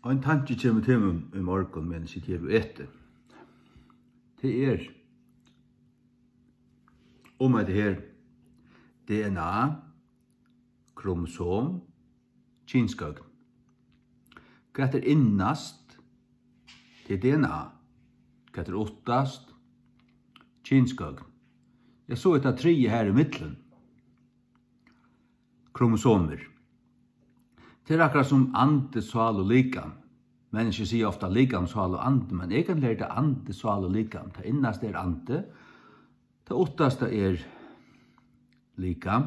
En tanke kommer til meg i morgen mens jeg sitter og etter. Det om at det her DNA, kromosom, kynskøgn. Hva er innast til DNA? Hva er åttast? Kynskøgn. Jeg så et av tre her i midten. Kromosomer. Det er akkurat som ande, sval og likam. Mennesker sier ofta likam, sval og ande, men egentlig er det ande, sval og likam. Det innaste er ande, det åttaste er likam.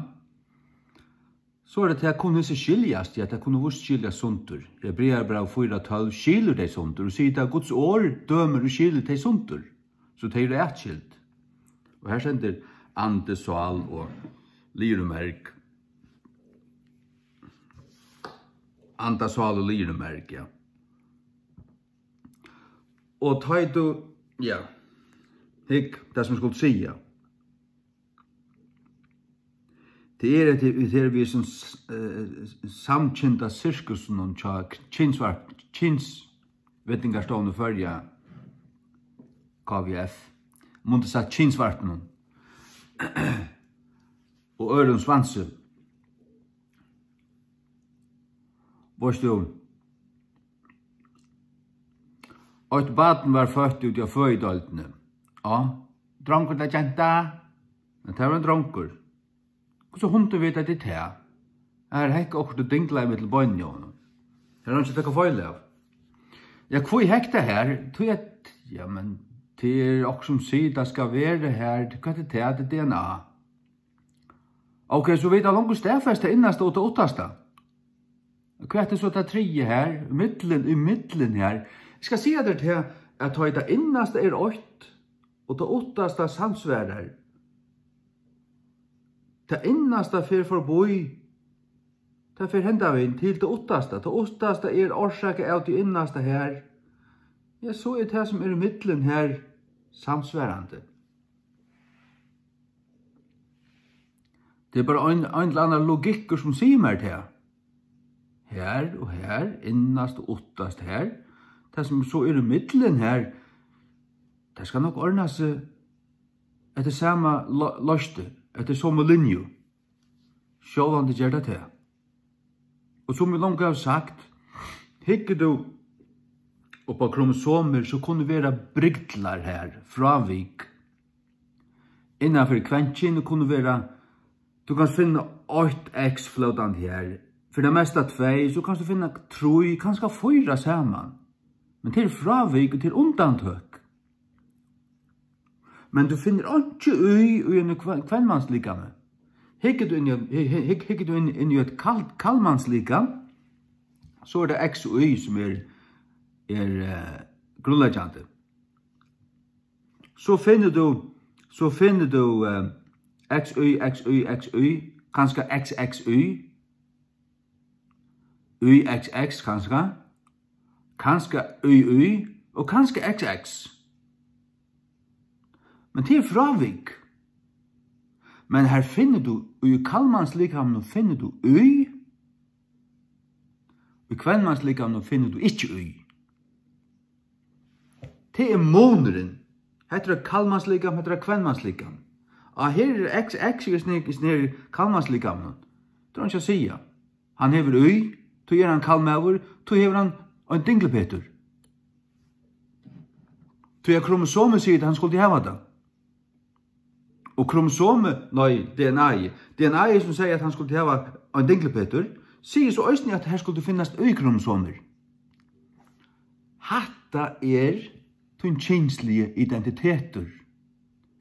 Så er det til å kunne ikke skiljas, til at det kunne vust skiljas sunter. Hebreerbrev 4:12 skilur de sunter, og sier at Guds år dømer og skilur de sunter. Så det er rettskilt. Og her sender ande, sval og lyremerk. Anda, sval og lyremerk, ja. Og ta du, ja, hikk, det som jeg skulle si, det er vi som samkynta sirkusen og kinsvettingarstående førja KVF, måtte sagt kinsvarten og øren svanse. Vårt du, og et baden var født ut av føydaltene. Ja, dronker det kjenta, men det var en dronker. Hvordan hunden vet at det er det? Her hekk også du dingla i mittel bønjån. Her har han ikke takket feil av. Ja, hvor hekk det her? Ja, men det er også som sier det skal være her, hva er det til DNA? Ok, så vet jeg langt stedfest det innaste og det åttaste. Hva er det så det tredje her, i middelen her? Jeg skal si at det til at det innaste er 8, og det åttaste samsværer. Det innaste fyrir forboi, det fyrir hendavinn til det åttaste. Det åttaste er årsaket av det innaste her. Ja, så er det som er i middelen her samsværande. Det er bare en eller annen logikker som sier meg til. Her og her, innast og åttast her. Det som så er i middelen her, det skal nok ordne seg etter samme løste, etter samme linje. Sjåvan det gjør det til. Og som vi langt har sagt, hikker du oppa kromosomer, så kunne det være brygtlar her, fravik. Innanfor kventkinn kunne det være, du kan finne 8x fløtand her. For det meste 2, så kan du finne 3, kanskje 4 sammen. Men til fravik og til undantøk. Men du finner ikke i en kvennmannslikame. Hikker du inn i et kallmannslikam, så er det X og Y som er grunnleggjande. Så finner du XY, XY, XY, kanskje XXY, YXX kanskje YY, og kanskje XX. Men det er fravik. Men her finner du, i kallmannslikamene finner du Y, i kvennmannslikamene finner du ikke Y. Det er måneren. Heter det kallmannslikam, heter det kvennmannslikam. Og her er XX i snir kallmannslikamene. Det er han ikke å si. Han hever Y, så gjør han kallmæver, så hever han en dinglepeter. Så er kromosomet sier at han skulle heva det. Og kromosomet, DNA som sier at han skulle heva en dinglepeter, sier så øyne at her skulle finnes øy-kromosomer. Hatta er tun kjenslige identiteter,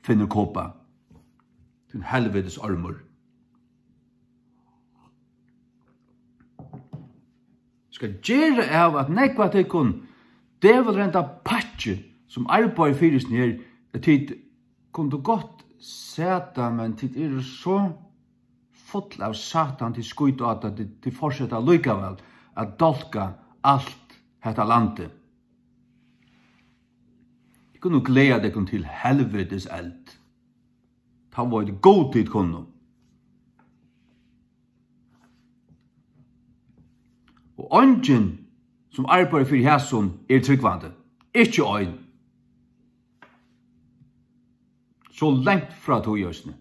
finner Kåpa. Tun helvedes armor. Skal gjøre av at nekva tekkun djevelrenta patje som arbeid fyrir snir, at tid kunne du godt seta, men tid er så full av satan til skuit og at de fortsetta lykkavel at dolka alt hetta landet. Jeg kunne gleda deg til helvetes eld. Ta var det god tid kunne. Og ungen som arbeider for hæsson tryggvande. Ikke øyn. Så lengt fra togjøsene.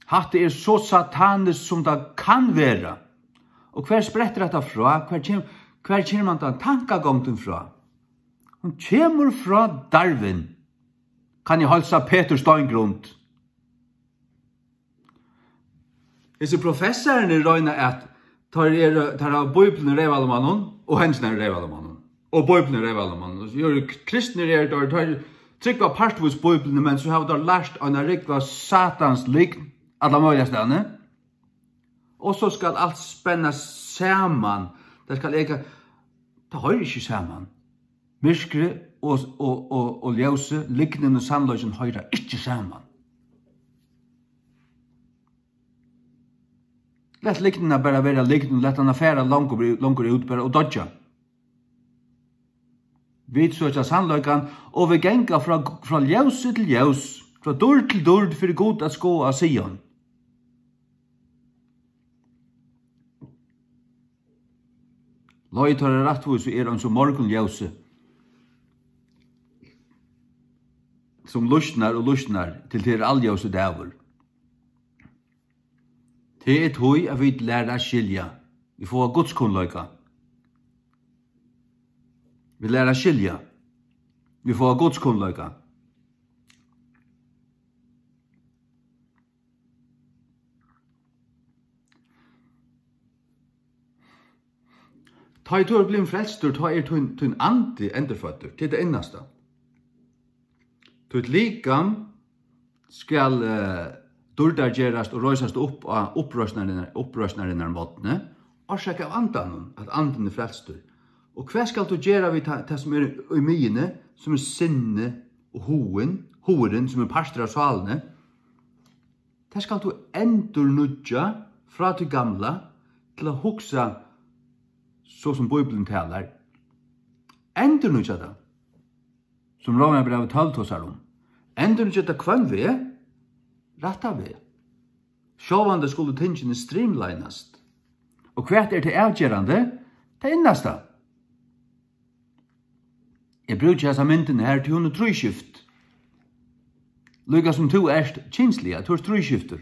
Hatt så satanisk som det kan være. Og hver spretter dette fra? Hver kommer man den tankegången fra? Hun kommer fra Darwin. Kan jeg halsa Peter Steingrund? Disse professorene røyner at tar av Bibelen revalmannen, og hensene revalmannen, og Bibelen revalmannen. Så gjør kristne der, trykva partvis Bibelen, men så har de lært å rikva satans lik, alle mulige stedene. Og så skal alt spenne sammen. Det skal ikke, det hører ikke sammen. Myskre og ljøse, liknen og sannløysen hører ikke sammen. Lett liknene bare være liknen, lett han affære langer ut bare og dodja. Vi søker sannløyken, og vi gengar fra ljøse til ljøs, fra dør til dør, for god at skå av Sion. Løytar rettvis han som morgenljøse, som lusnar og lusnar til alljøse dæver. Det tøy at vi lærer å skilja. Vi får gudskunnløyka. Vi lærer å skilja. Vi får gudskunnløyka. Ta i tøy blir frelstur, ta tøy andi enderføtter, til det ennaste. Tøy likam skal durdar gerast og røysast opp av opprøsnarinnar måtene, og sjekka av andan, at anden frelstur. Og hva skal du gjøre vi det som i myene, som sinne og horen, som parster av svalene? Det skal du endurnudja fra til gamla, til å hugsa så som Bibelen talar. Endurnudja det, som Romerbrevet 12 tåsar om. Endurnudja det kvann vi, ratta vi. Sjåvande skulle tingene streamlinast. Og hvert til avgjerande, det innasta. Jeg bruker hessa mynden her til hun trøyskift. Lykka som to kinslige, to trøyskifter.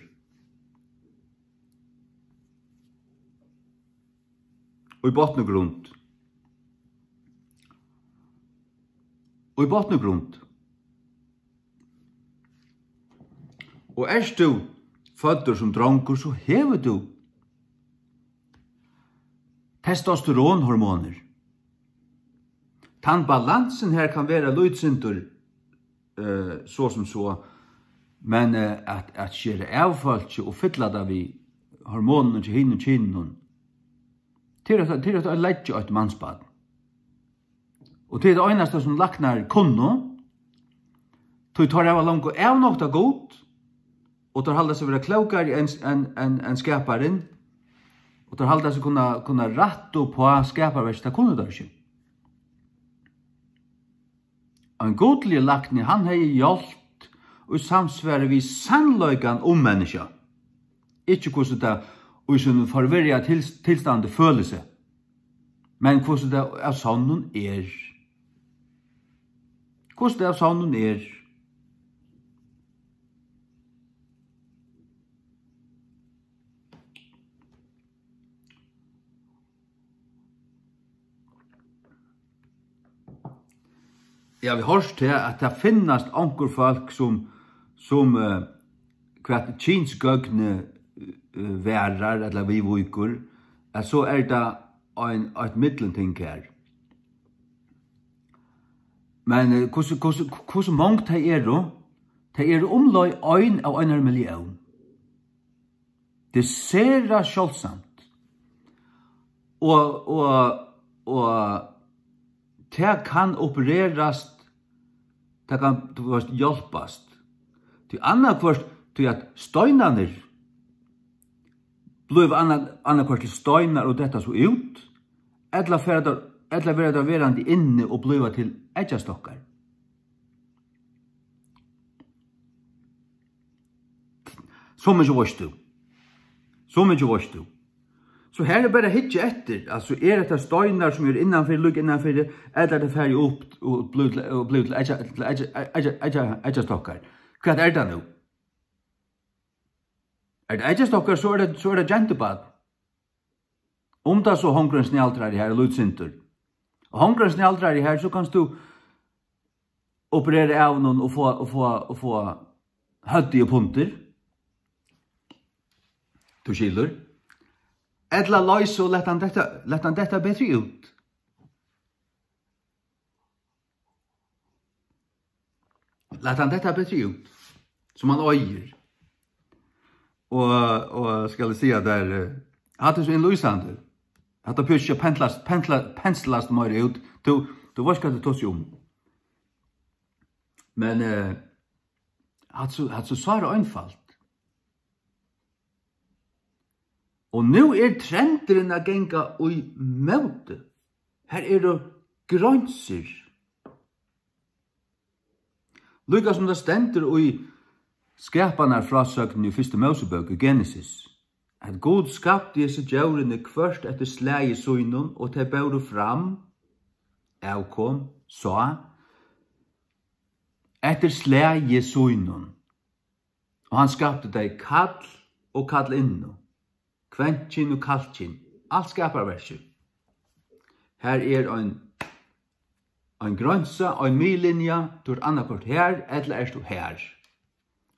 Og i botn og grunnt. Og i botn og grunnt. Og du fødder som dronker, så hever du testosteronhormoner. Den balansen her kan være lydsinter, så som så, men at skjere avfølt og fylla det vi hormonene til hinn og kinnen, til at jeg leggja et mannsbad. Og til det eneste som laknar kunno, til tar jeg langt og avnokta godt, og tar halda seg være klokare enn skaparen, og tar halda seg kunne ratto på skaparverket, det kunne det ikke. En godlig lakni, han hei hjalt og samsvære vi sannløygan menneska. Ikke hvordan det og som forvirra tilstande føler seg, men hvordan det av sånnen Hvordan det av sånnen Ja, vi hørst til at det finnast anker folk som kvart kinsgøgne værar, eller vi vuikur, at så det et middelenting her. Men hvordan mange det da? Det omløy ein av 1 million. Det ser sjålsamt. Og det kan opererast, det kan hjelpast. Til annakvart, til at støynaner blev annakvart til støynar og detta så ut, eller vera der verandi inne og bliva til edjastokkar. Så mykje varst du. Så här är bara hitje efter. Alltså är det steinar som är innanför, lugg innanför det, eller det färg upp och blir till ägja stockar. Vad är det nu? Är det ägja stockar så är det gentebad. Om det så hångren snältrar i här och lutsinter. Och hångren snältrar i här så kan du operera av någon och få höddige punter. Du skiljer. Edla løys og lett han detta bedre ut. Lett han detta bedre ut. Som han øyer. Og skal jeg si at der, hadde så en løysande. Hadde pysja penslast mer ut. Du var skal det ta seg om. Men hadde så svare einfalt. Og nu trenderen a genga ui møte. Her det grønser. Lykka som det stender ui skapanar frasøkten i første Mosebøk i Genesis. At God skapte disse djurene kvørst etter slæge søgnen, og til bære fram, avkom, sa, etter slæge søgnen. Og han skapte deg kall og kall inno. Kventkin og kaltkin, alt skaparverset. Her en grønsa, en milinja, du annakort her, eller du her.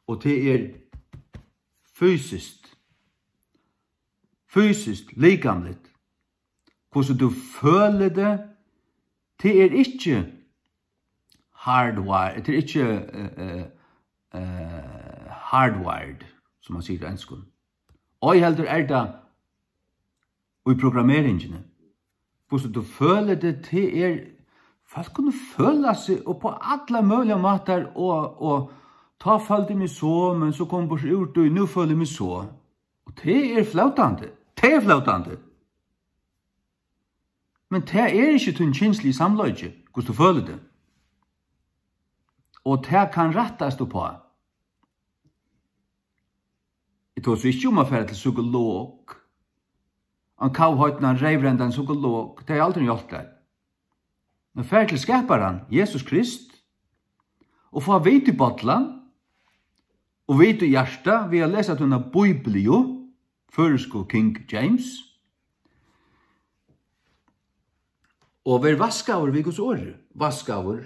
Og det fysiskt, likamligt. Hvordan du føler det ikke hardwired, det ikke hardwired, som man sier i enskund. Og heldur det og i programmeringene. Hvordan du føler det folk kunne føle seg og på alle mulige måter og ta følte meg så, men så kom bort ut og nå føler meg så. Og det flautande. Det flautande. Men det ikke til en kinslig samløyde, hvordan du føler det. Og det kan rettast på. Det tog så ikke om å fære til psykolog. Han kavhøytene, han reivrende en psykolog. Det aldri gjort det. Men fære til skaparen, Jesus Krist, og få vite i bottlen, og vite i hjertet, vi har lest at hun har Biblio, føresko King James, og vi vaskaver vi Guds år. Vaskaver.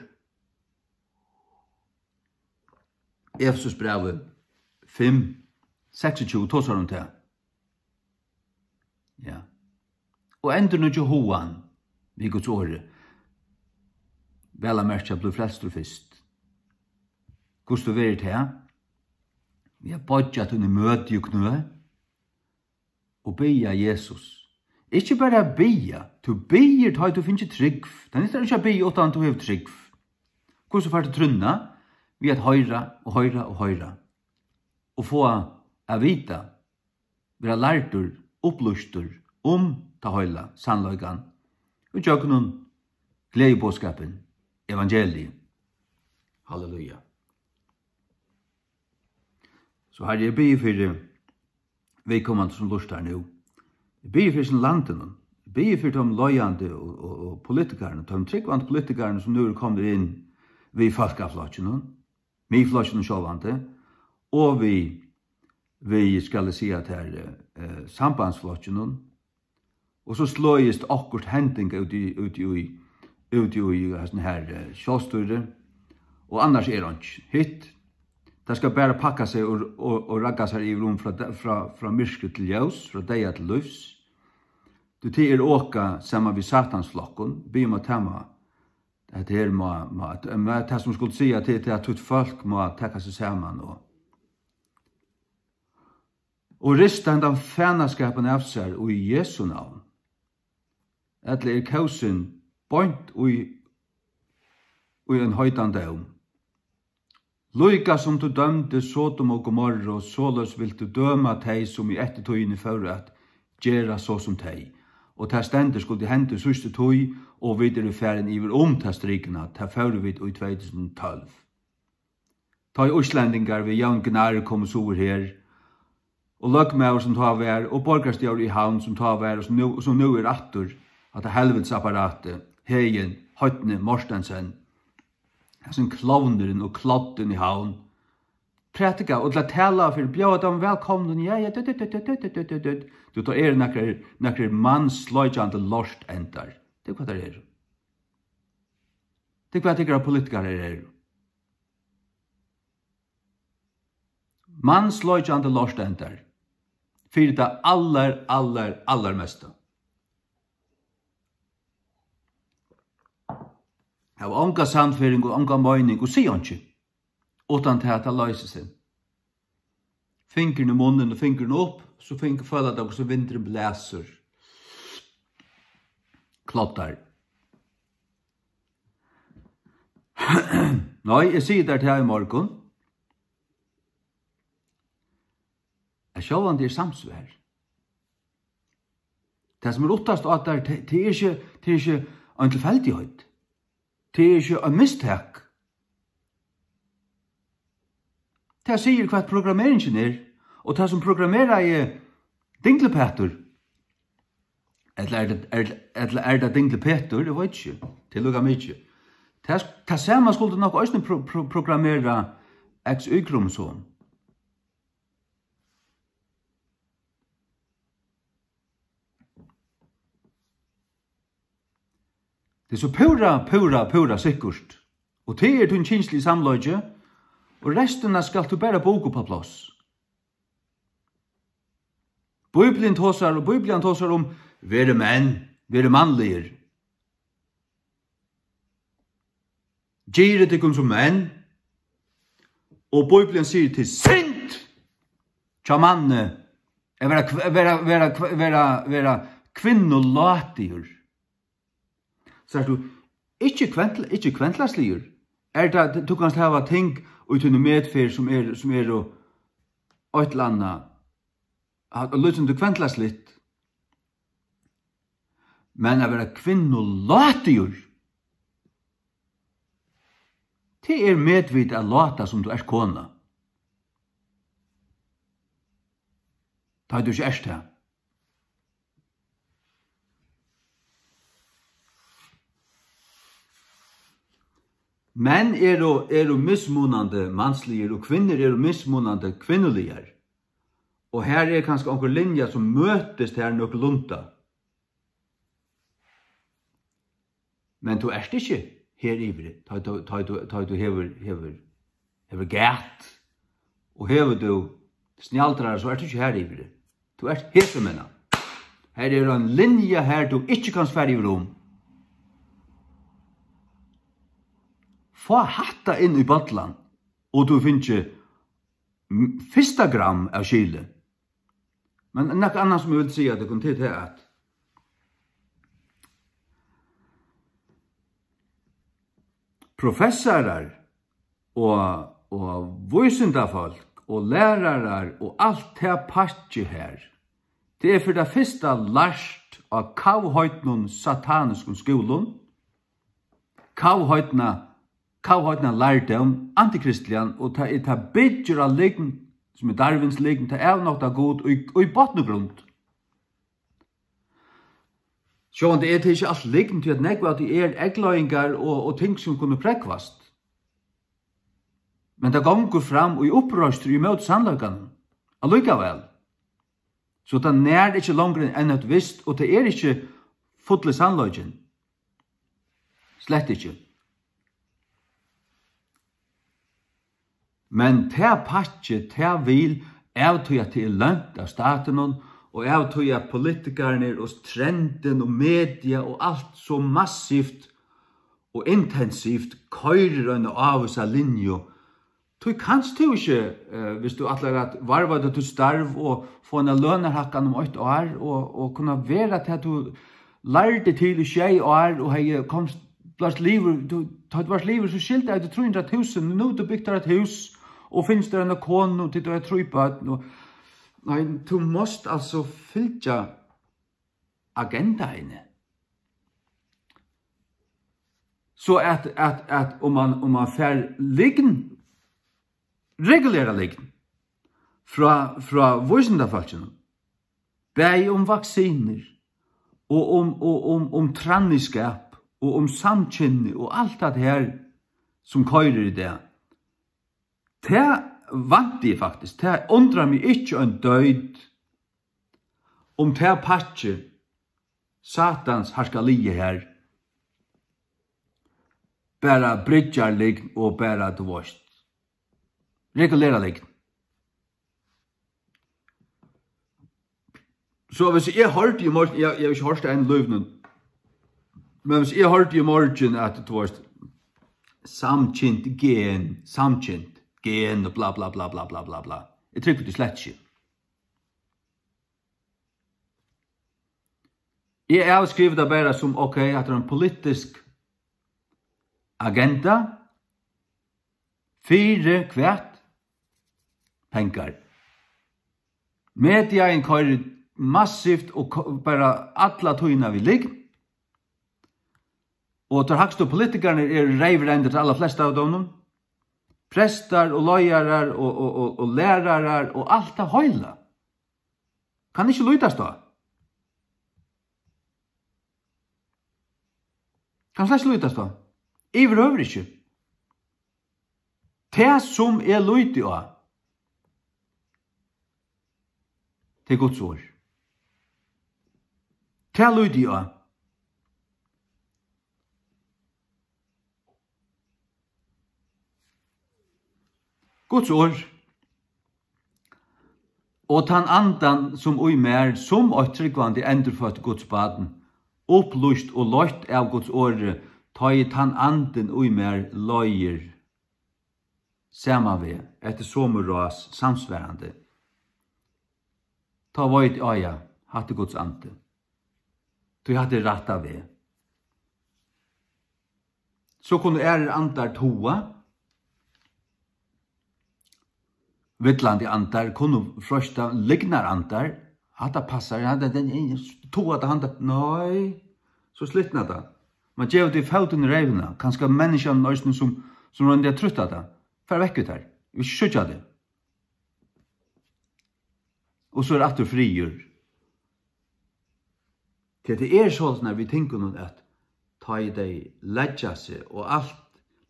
Efesus brevet 5, 26, tåsar hun til. Ja. Og ender nu ikke hoan, vi Guds åre. Vel a merkja blir flest og fyrst. Hvordan du verit her? Vi har bodjat hun i møte og knø, og beia Jesus. Ikke bare beia, du beier til du finner trygg. Det er ikke beia utan du har trygg. Hvordan får du trunna? Vi har høyra og høyra og høyra. Og få a vita, vi har lærtur, opplustur, ta høyla, sannløygan, og tjøknun, gledebåskapen, evangeliet. Halleluja. Så her jeg bygger for vedkommende som lust her nå. Jeg bygger for sin landen, jeg bygger for de løyande og politikerne, de tryggvande politikerne som nå kommer inn ved folkeflotjen, med flotjen sjåvande, og vi skal si at her sambandsflotjen, og så slåist akkurat hendinga ut i her sjåstøyre, og annars det ikke hitt. Det skal bare pakka seg og ragga seg i rom fra myrske til ljøs, fra deia til løvs. Du til åka sammen vid satansflokken, be om å tema at det som skulle si at at folk må tekka seg sammen og rista den fænaskapen av seg og i Jesu navn. Eller kausen bønt og i en høytan døm. Loika som du dømte Sodom og Gomorra, og såløs vil du døma teg som i ettertøyene for at gjera så som teg. Og ta stender skulle hente sørste tøy, og videre færen iver ta strikene, ta fører vi i 2012. Ta i Øslendingar ved Jan Gnare kom over her, og løgmauer som tar vær, og borgarstjør i havn som tar vær, og som nu attur, at det helvetsapparatet, Hegen, Høytne, Morstensen, sin klovneren og klodden i havn, prætika og til å tala for bjød dem velkommen, ja, du tar nekker mannsløgjande lorst endar. Det hva det er. Det hva det er politikere er. Mannsløgjande lorst endar. Fyrir det aller meste. Jeg har ånga sandføring og ånga møyning og sier ikke, utan til at det løser seg. Fingeren i munnen og fingeren opp, så føler det også vinteren blæser. Klottar. Nei, jeg sier det til i morgen. Jeg sjå han det er samsvær. Det som er ottast at det er ikke en tilfeldighet. Det er ikke en mistak. Det sier hva programmeringen er, og det som programmerer er dinglepetter. Eller er det dinglepetter? Jeg vet ikke. Det lukker meg ikke. Det samme skulle nok også programmere XY-kromosom. Det er så pura sikkert. Og det er din kinslige samløyge, og resten skal du bare boka på plass. Bibelen tåsar om være menn, være mannlige. Gjere dykkum som menn, og Bibelen sier til synd, tja manne, være kvinnolatir. Så du, ikke kventlaslier. Det du kan hava ting uten medfer som er og et landa. Og lysen du kventlaslitt. Men å være kvinnolatir. Det er medvitt å lata som du er kona. Da er du ikke erst her. Menn er mismunande manslige, og kvinner er mismunande kvinnelige. Og her er kanskje onker linja som møtes her nok lunta. Men du erst ikke her ivrig, ta du hever gæt, og hever du snjaltrar, så erst ikke her ivrig. Du erst hefermenna. Her er en linja her du ikke kan sverre i rom. Få hatta inn i bottlan, og du finner fyrsta gram av kyle. Men nek annan som jeg vil si at det kom til at professorer og vysendafolk og lærarar og alt det patje her, det er for det fyrsta lært av kavhøytnun sataniskun skolun, kavhøytna lærte om antikristlian, og ta bygger av liggen, som er Darwins liggen, ta er nok da god, og i bottengrunn. Så det er ikke alt liggen til at nekva at det er eggløyngar og ting som kunne prekvast. Men det gonger fram og i opprøster i møte sannløkene, allikevel. Så det nær ikke langere enn et visst, og det er ikke fotle sannløkene. Slett ikke. Men det patje, det vil avtøya til lønt av staten, og avtøya politikerne og trenden og media og alt så massivt og intensivt køyrer en av oss av linjo. Du kanst du ikke, hvis du atler at varva det til starv og få en lønnerhakkan om 8 år, og kunne være til at du lærte til i 6 år, og hei komst blast liver, du var liver så skilt deg til 300.000, nå du bygde et hus, og finnes det en kone til du er trøypet. Nei, du måst altså fylja agendaene. Så at om man får liggen, regulære liggen, fra vøysendafalkene. Bæg vaksiner, og om tranniskap, og om samkynne, og alt det her som køyrer i det. Det vant jeg faktisk. Det undrer meg ikke en døyd om det patje Satans harskalie her bara bridjar lign og bara dvorst. Regulera lign. Så hvis jeg hørte i morgen, jeg har ikke hørt en løvnen, men hvis jeg hørte i morgen at dvorst samkjent gen og bla bla bla bla bla bla bla. Jeg trykker det slett ikke. Jeg har skrivet det bare som, ok, at det er en politisk agenda, 4 kvært pengar. Mediaen kører massivt og bare alla tøyna vi ligg. Og til hakst og politikerne reivrender til alla flesta av dem. Prestar og løyarar og lærarar og alt det høyla. Kan ikke lytast da? Kan slett lytast da? Iverhøver ikke. Det som lydig av, det Guds ord. Det lydig av. Guds ord. Og tan andan som ui mer, som og tryggvandi endurfødt Guds baden, opplyst og løyt av Guds åre, ta i tan anden ui mer løyer, sama vi, etter somuras samsværande. Ta veit aja, hatte Guds ande. Du hatte ratta vi. Så kunne andar toa, vittlandi andar, kunne frøsta lignar andar, hatta passar, den toa det handa, nei, så slittna det. Man gjør det i fauten revna, kanskje menneskene nøysene som rundt er trutta det, fer vekk ut her, vi skjøtja det. Og så atter frigjør. Det er sånn når vi tenker noen at ta i deg ledja seg, og alt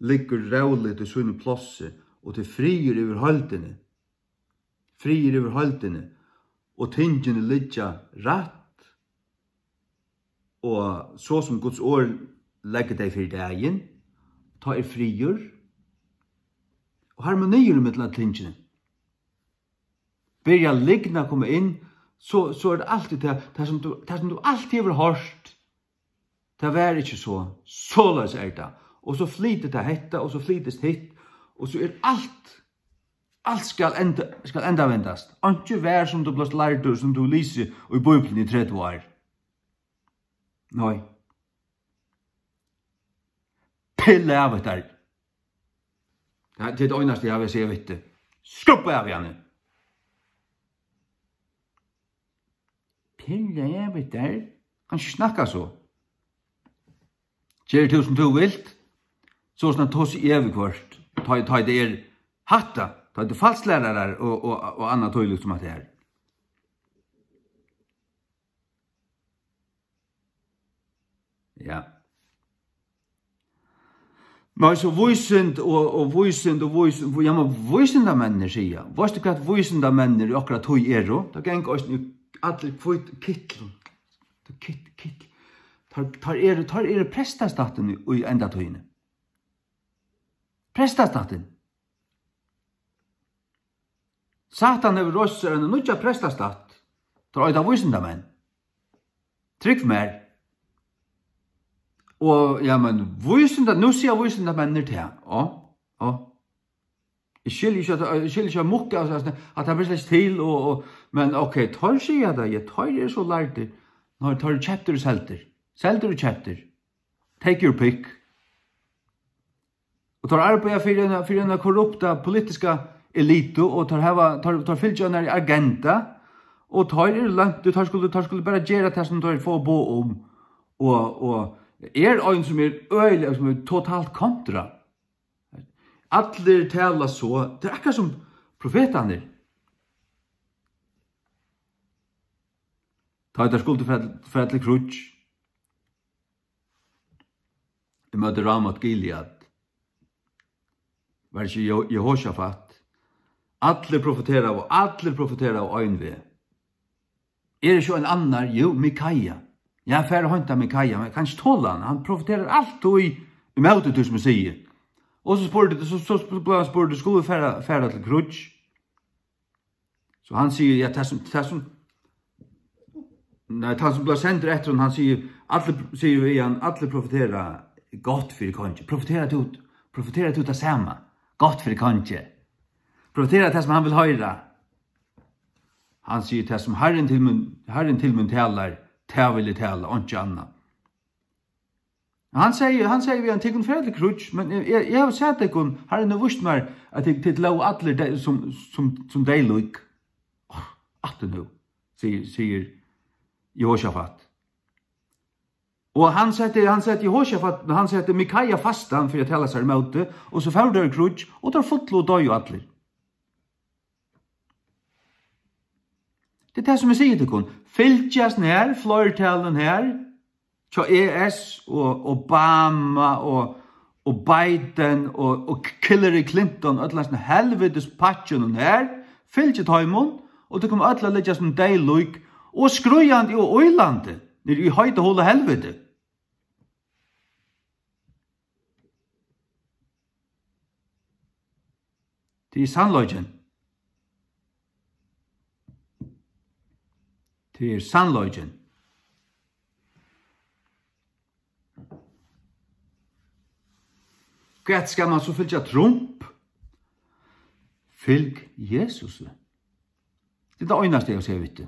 ligger rævlig til sånne plåse, og til frigjør over holdene. Frigjør over holdene, og tingene ligger rett, og så som Guds ord legger deg for dagen, ta frigjør, og harmonier med tingene. Börja ligna komma in, så det alltid det som du alltid har hørt, det var ikke så løs det. Og så flyter det hetta, og så flytes hitt, og så alt skal enda vendast. Ikke vær som du blåst lærte, som du lyser i Bibelen i 30 år. Nei. Pille av det der. Det er det øyneste jeg vil si, jeg vet det. Skruppe av henne. Pille av det der. Kan ikke snakke så. Kjære til som du vilt, så sånn at hos evig kvart, ta det hatta, ta det falsklærere og annet tøylig som at det er. Ja. Men så vysind og vysind, ja, men vysinda mennir sier. Vet du hva vysinda mennir i akkurat tøy det geng oss alle kvitt kittel. Kittel. Tar prestastaten i enda tøyne. Prestastaten. Satan er røsser en nødja prestastat. Tar øyda vysinda menn. Trygg mer. Og ja, men nå sier vysinda mennir til. Jeg skiljer ikke mukke, at det blir slett til, men ok, tar sier det, jeg tar så lærte, når tar chapter og selter. Selter og chapter. Take your pick. Og tar arbeid for en korrupta politiska elite, og tar fylgjønner i agenda, og tar langt, du skulle bare gjøre det som tar få bo om, og en som øyelig, som totalt kontra. Alle taler så, det akkurat som profetene. Ta der skulle fælle krutsk. I møtte Ramat Gilead. Var ikke Jehoshaphat. Alle profeterer av øynve. Det ikke en annan? Jo, Mikaia. Jeg færre håndta Mikaia, men jeg kan ikke tåle han profeterer alt og i møte til som jeg sier. Og så spurte skulle vi færre til krutsk. Så han sier, ja, han som blir sendt etter, han sier, alle profeterer godt for konge. Profeterer til det samme. Godt for konge. Profeterer det som han vil høre. Han sier det som Herren til min taler, det vil jeg tale, og ikke annet. Han sier vi han tikkum ferdig krutsk, men jeg har sett det kun, Herren har vist meg at jeg lov alle som de luk. At det nå, sier Jehoshaphat. Og han setter Jehoshaphat, han setter Mikaia fastan for å tale seg imot det, og så får det krutsk, og der fotlo og døy og atler. Det er det som jeg sier til kun. Fylkjasen her, fløyrtalen her, tja ES og Obama og Biden og Hillary Clinton, og et helvetes patchen her, fylkjetøymon, og det kommer alle å legge som deilig, og skrujande og øylande, nere i høyde holde helvete. Det er sannløgjen. Det er sannløgjen. Hva skal man så fylgja Trump? Fylg Jesus. Det er det øyneste jeg ser vidt.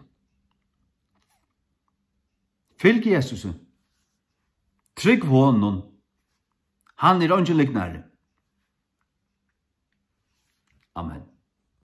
Fylg Jesus. Trygg honom. Han er ønskelig nære. Amen.